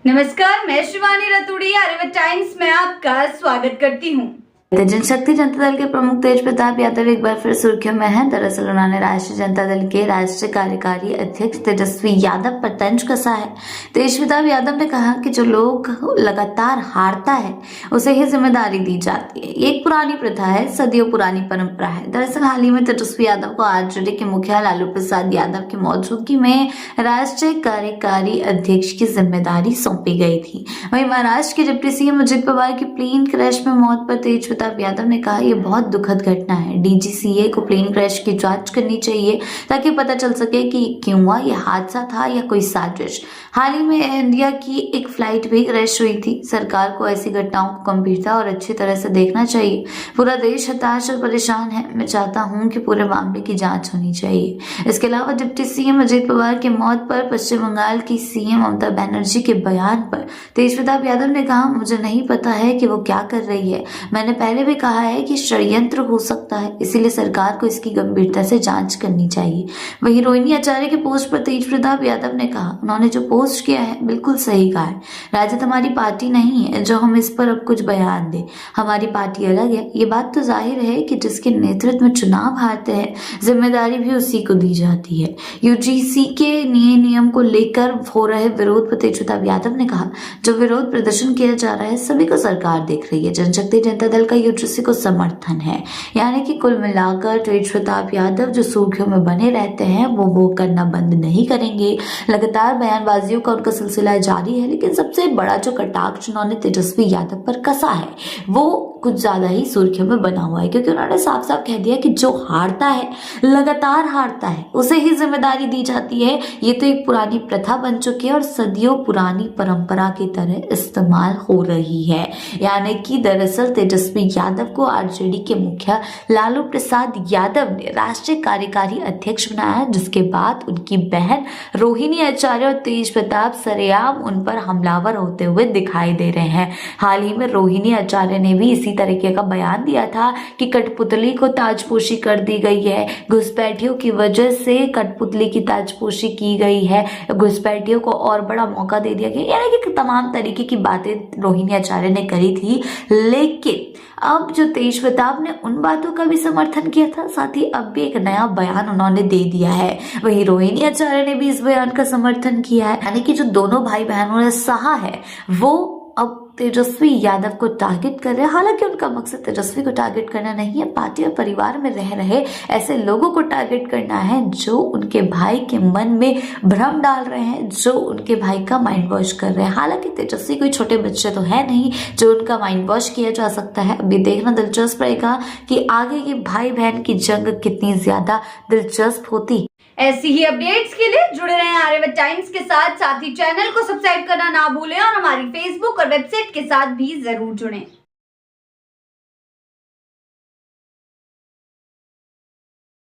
नमस्कार, मैं शिवानी रतूड़ी आर्यभट्ट टाइम्स में आपका स्वागत करती हूँ। जनशक्ति जनता दल के प्रमुख तेज प्रताप यादव एक बार फिर सुर्खियों में हैं। दरअसल उन्होंने राष्ट्रीय जनता दल के राष्ट्रीय कार्यकारी अध्यक्ष तेजस्वी यादव पर तंज कसा है। तेज प्रताप यादव ने कहा कि जो लोग लगातार हारता है उसे ही जिम्मेदारी दी जाती है। ये एक पुरानी प्रथा है, सदियों पुरानी परंपरा है। दरअसल हाल ही में तेजस्वी यादव को आरजेडी के मुखिया लालू प्रसाद यादव की मौजूदगी में राष्ट्रीय कार्यकारी अध्यक्ष की जिम्मेदारी सौंपी गई थी। वहीं महाराष्ट्र के डिप्टी सीएम अजित पवार की प्लेन क्रैश में मौत पर तेज प्रताप यादव ने कहा यह बहुत दुखद घटना है। डीजीसीए को प्लेन क्रैश की जांच करनी चाहिए ताकि पता चल सके कि क्यों हुआ, यह हादसा था या कोई साजिश। हाल ही में एयर इंडिया की एक फ्लाइट भी क्रैश हुई थी। सरकार को ऐसी घटनाओं को गंभीरता और अच्छी तरह से देखना चाहिए। पूरा देश हताश और परेशान है। मैं चाहता हूं कि पूरे मामले की जांच होनी चाहिए। इसके अलावा डिप्टी सीएम अजित पवार की मौत पर पश्चिम बंगाल की सीएम ममता बनर्जी के बयान पर तेज प्रताप यादव ने कहा, मुझे नहीं पता है कि वो क्या कर रही है। मैंने पहले भी कहा है कि षड्यंत्र हो सकता है, इसीलिए सरकार को इसकी गंभीरता से जांच करनी चाहिए। वहीं रोहिणी आचार्य के पोस्ट पर तेज प्रताप यादव ने कहा, उन्होंने जो पोस्ट किया है बिल्कुल सही कहा है। राजद हमारी पार्टी नहीं है जो हम इस पर अब कुछ बयान दें। हमारी पार्टी अलग है। ये बात तो जाहिर है कि जिसके नेतृत्व में चुनाव हारते हैं जिम्मेदारी भी उसी को दी जाती है। यूजीसी के नए नियम को लेकर हो रहे विरोध पर तेज प्रताप यादव ने कहा, जो विरोध प्रदर्शन किया जा रहा है सभी को सरकार देख रही है। जनशक्ति जनता दल का यूजीसी को समर्थन है। यानी कि कुल मिलाकर तेज प्रताप यादव जो सुर्खियों में बने रहते हैं वो करना बंद नहीं करेंगे। लगातार बयानबाजियों का उनका सिलसिला जारी है, लेकिन सबसे बड़ा जो कटाक्ष उन्होंने तेजस्वी यादव पर कसा है वो कुछ ज्यादा ही सुर्खियों में बना हुआ है, क्योंकि उन्होंने साफ साफ कह दिया कि जो हारता है, लगातार हारता है, उसे ही जिम्मेदारी दी जाती है। ये तो एक पुरानी प्रथा बन चुकी है और सदियों पुरानी परंपरा की तरह इस्तेमाल हो रही है। यानी कि दरअसल तेजस्वी यादव को आरजेडी के मुखिया लालू प्रसाद यादव ने राष्ट्रीय कार्यकारी अध्यक्ष बनाया, जिसके बाद उनकी बहन रोहिणी आचार्य और तेज प्रताप सरेआम उन पर हमलावर होते हुए दिखाई दे रहे हैं। हाल ही में रोहिणी आचार्य ने भी इसी तरीके का बयान दिया था कि कठपुतली को ताजपोशी कर दी गई है, घुसपैठियों की वजह से कठपुतली की ताजपोशी की गई है, घुसपैठियों को और बड़ा मौका दे दिया गया, यानी कि तमाम तरीके की बातें रोहिणी आचार्य ने करी थी। लेकिन अब जो तेज प्रताप ने उन बातों का भी समर्थन किया था, साथ ही अब भी एक नया बयान उन्होंने दे दिया है। वहीं रोहिणी आचार्य ने भी इस बयान का समर्थन किया है। यानी कि जो दोनों भाई बहनों ने सहा है वो अब तेजस्वी यादव को टारगेट कर रहे हैं। हालांकि उनका मकसद तेजस्वी को टारगेट करना नहीं है, पार्टी और परिवार में रह रहे ऐसे लोगों को टारगेट करना है जो उनके भाई के मन में भ्रम डाल रहे हैं, जो उनके भाई का माइंड वॉश कर रहे हैं। हालांकि तेजस्वी कोई छोटे बच्चे तो है नहीं जो उनका माइंड वॉश किया जा सकता है। अभी देखना दिलचस्प रहेगा कि आगे की भाई बहन की जंग कितनी ज्यादा दिलचस्प होती। ऐसी ही अपडेट्स के लिए जुड़े रहें आर्यभट्ट टाइम्स के साथ ही चैनल को सब्सक्राइब करना ना भूलें और हमारी फेसबुक और वेबसाइट के साथ भी जरूर जुड़ें।